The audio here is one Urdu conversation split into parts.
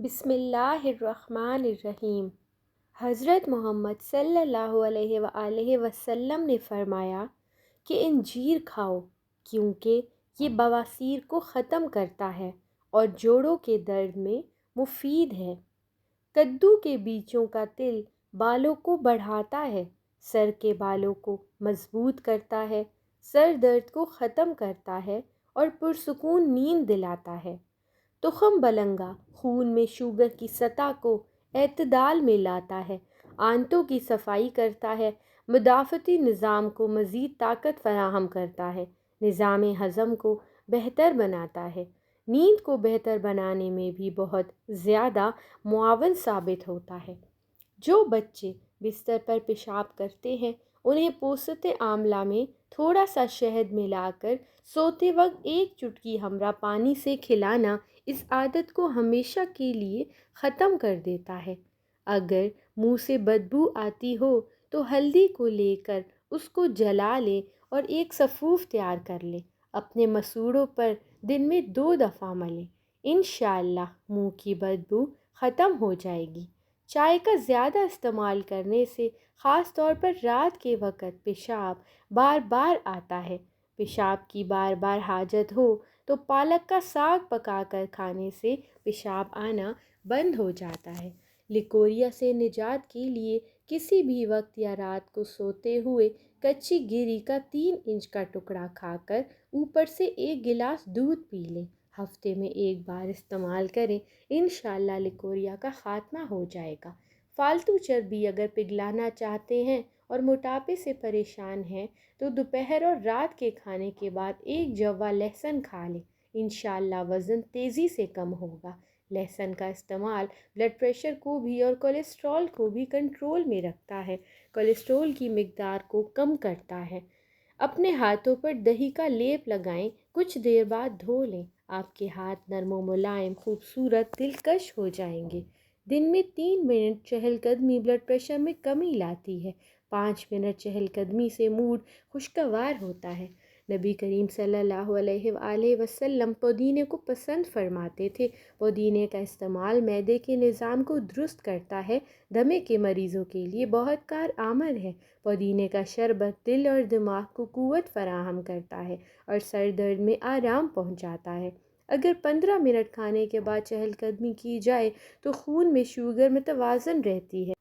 بسم اللہ الرحمن الرحیم۔ حضرت محمد صلی اللہ علیہ وآلہ وسلم نے فرمایا کہ انجیر کھاؤ کیونکہ یہ بواسیر کو ختم کرتا ہے اور جوڑوں کے درد میں مفید ہے۔ کدو کے بیجوں کا تل بالوں کو بڑھاتا ہے، سر کے بالوں کو مضبوط کرتا ہے، سر درد کو ختم کرتا ہے اور پرسکون نیند دلاتا ہے۔ تخم بلنگا خون میں شوگر کی سطح کو اعتدال میں لاتا ہے، آنتوں کی صفائی کرتا ہے، مدافعتی نظام کو مزید طاقت فراہم کرتا ہے، نظام ہضم کو بہتر بناتا ہے، نیند کو بہتر بنانے میں بھی بہت زیادہ معاون ثابت ہوتا ہے۔ جو بچے بستر پر پیشاب کرتے ہیں انہیں پوست آملہ میں تھوڑا سا شہد ملا کر سوتے وقت ایک چٹکی ہمرا پانی سے کھلانا اس عادت کو ہمیشہ کے لیے ختم کر دیتا ہے۔ اگر منہ سے بدبو آتی ہو تو ہلدی کو لے کر اس کو جلا لیں اور ایک سفوف تیار کر لیں، اپنے مسوڑوں پر دن میں 2 دفعہ ملیں، انشاءاللہ منہ کی بدبو ختم ہو جائے گی۔ چائے کا زیادہ استعمال کرنے سے خاص طور پر رات کے وقت پیشاب بار بار آتا ہے۔ پیشاب کی بار بار حاجت ہو تو پالک کا ساگ پکا کر کھانے سے پیشاب آنا بند ہو جاتا ہے۔ لیکوریا سے نجات کے لیے کسی بھی وقت یا رات کو سوتے ہوئے کچی گری کا 3 انچ کا ٹکڑا کھا کر اوپر سے 1 گلاس دودھ پی لیں، ہفتے میں 1 بار استعمال کریں، انشاءاللہ لیکوریا کا خاتمہ ہو جائے گا۔ فالتو چربی اگر پگھلانا چاہتے ہیں اور موٹاپے سے پریشان ہیں تو دوپہر اور رات کے کھانے کے بعد 1 جوا لہسن کھا لیں، انشاءاللہ وزن تیزی سے کم ہوگا۔ لہسن کا استعمال بلڈ پریشر کو بھی اور کولیسٹرول کو بھی کنٹرول میں رکھتا ہے، کولیسٹرول کی مقدار کو کم کرتا ہے۔ اپنے ہاتھوں پر دہی کا لیپ لگائیں، کچھ دیر بعد دھو لیں، آپ کے ہاتھ نرم و ملائم، خوبصورت، دلکش ہو جائیں گے۔ دن میں 3 منٹ چہل قدمی بلڈ پریشر میں کمی لاتی ہے۔ 5 منٹ چہل قدمی سے موڈ خوشگوار ہوتا ہے۔ نبی کریم صلی اللہ علیہ وآلہ وسلم پودینے کو پسند فرماتے تھے۔ پودینے کا استعمال معدے کے نظام کو درست کرتا ہے، دمے کے مریضوں کے لیے بہت کارآمد ہے۔ پودینے کا شربت دل اور دماغ کو قوت فراہم کرتا ہے اور سر درد میں آرام پہنچاتا ہے۔ اگر 15 منٹ کھانے کے بعد چہل قدمی کی جائے تو خون میں شوگر متوازن رہتی ہے۔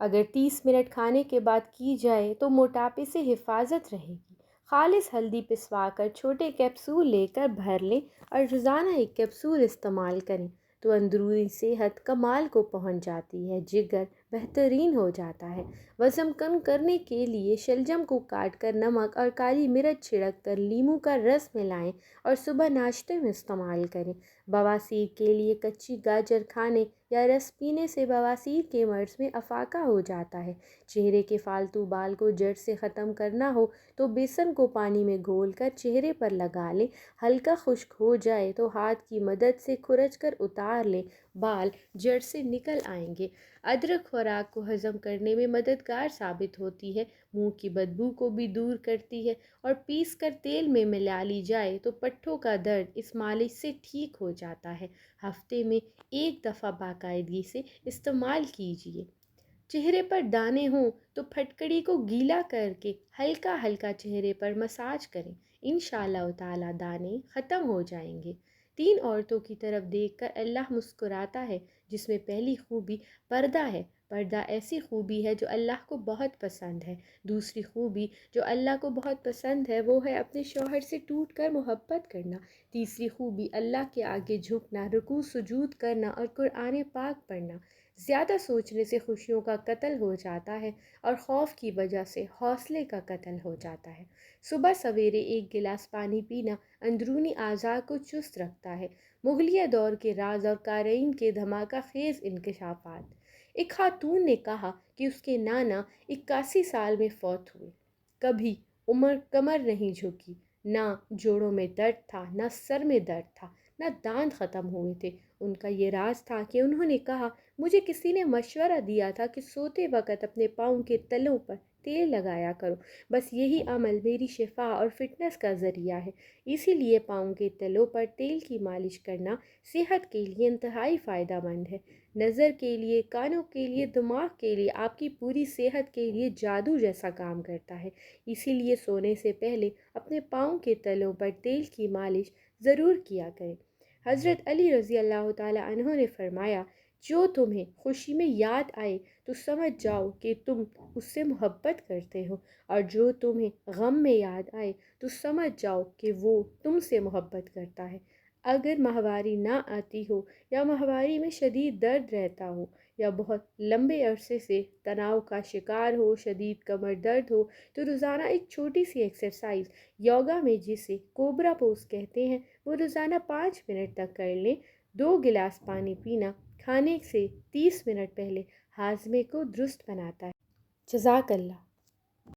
اگر 30 منٹ کھانے کے بعد کی جائے تو موٹاپے سے حفاظت رہے گی۔ خالص ہلدی پسوا کر چھوٹے کیپسول لے کر بھر لیں اور روزانہ 1 کیپسول استعمال کریں تو اندرونی صحت کمال کو پہنچ جاتی ہے، جگر بہترین ہو جاتا ہے۔ وزن کم کرنے کے لیے شلجم کو کاٹ کر نمک اور کالی مرچ چھڑک کر لیموں کا رس ملائیں اور صبح ناشتے میں استعمال کریں۔ بواسیر کے لیے کچی گاجر کھانے یا رس پینے سے بواسیر کے مرض میں افاقہ ہو جاتا ہے۔ چہرے کے فالتو بال کو جڑ سے ختم کرنا ہو تو بیسن کو پانی میں گھول کر چہرے پر لگا لیں، ہلکا خشک ہو جائے تو ہاتھ کی مدد سے کھرچ کر اتار لیں، بال جڑ سے نکل آئیں گے۔ ادرک خوراک کو ہضم کرنے میں مددگار ثابت ہوتی ہے، منہ کی بدبو کو بھی دور کرتی ہے اور پیس کر تیل میں ملا لی جائے تو پٹھوں کا درد اس مالش سے ٹھیک ہو جاتا ہے۔ ہفتے میں 1 دفعہ باقاعدگی سے استعمال کیجیے۔ چہرے پر دانے ہوں تو پھٹکڑی کو گیلا کر کے ہلکا ہلکا چہرے پر مساج کریں، انشاءاللہ تعالی دانے ختم ہو جائیں گے۔ 3 عورتوں کی طرف دیکھ کر اللہ مسکراتا ہے، جس میں پہلی خوبی پردہ ہے۔ پردہ ایسی خوبی ہے جو اللہ کو بہت پسند ہے۔ دوسری خوبی جو اللہ کو بہت پسند ہے وہ ہے اپنے شوہر سے ٹوٹ کر محبت کرنا۔ تیسری خوبی اللہ کے آگے جھکنا، رکوع سجود کرنا اور قرآن پاک پڑھنا۔ زیادہ سوچنے سے خوشیوں کا قتل ہو جاتا ہے اور خوف کی وجہ سے حوصلے کا قتل ہو جاتا ہے۔ صبح سویرے 1 گلاس پانی پینا اندرونی اعضاء کو چست رکھتا ہے۔ مغلیہ دور کے راز اور قارئین کے دھماکہ خیز انکشافات۔ ایک خاتون نے کہا کہ اس کے نانا 81 سال میں فوت ہوئے۔ کبھی کمر نہیں جھکی، نہ جوڑوں میں درد تھا، نہ سر میں درد تھا، نہ دانت ختم ہوئے تھے۔ ان کا یہ راز تھا کہ انہوں نے کہا، مجھے کسی نے مشورہ دیا تھا کہ سوتے وقت اپنے پاؤں کے تلوں پر تیل لگایا کرو۔ بس یہی عمل میری شفا اور فٹنس کا ذریعہ ہے۔ اسی لیے پاؤں کے تلوں پر تیل کی مالش کرنا صحت کے لیے انتہائی فائدہ مند ہے۔ نظر کے لیے، کانوں کے لیے، دماغ کے لیے، آپ کی پوری صحت کے لیے جادو جیسا کام کرتا ہے۔ اسی لیے سونے سے پہلے اپنے پاؤں کے تلوں پر تیل کی مالش ضرور کیا کریں۔ حضرت علی رضی اللہ تعالیٰ عنہ نے فرمایا، جو تمہیں خوشی میں یاد آئے تو سمجھ جاؤ کہ تم اس سے محبت کرتے ہو، اور جو تمہیں غم میں یاد آئے تو سمجھ جاؤ کہ وہ تم سے محبت کرتا ہے۔ اگر ماہواری نہ آتی ہو، یا ماہواری میں شدید درد رہتا ہو، یا بہت لمبے عرصے سے تناؤ کا شکار ہو، شدید کمر درد ہو، تو روزانہ ایک چھوٹی سی ایکسرسائز یوگا میں جسے کوبرا پوز کہتے ہیں، وہ روزانہ 5 منٹ تک کر لیں۔ 2 گلاس پانی پینا کھانے سے 30 منٹ پہلے ہاضمے کو درست بناتا ہے۔ جزاک اللہ۔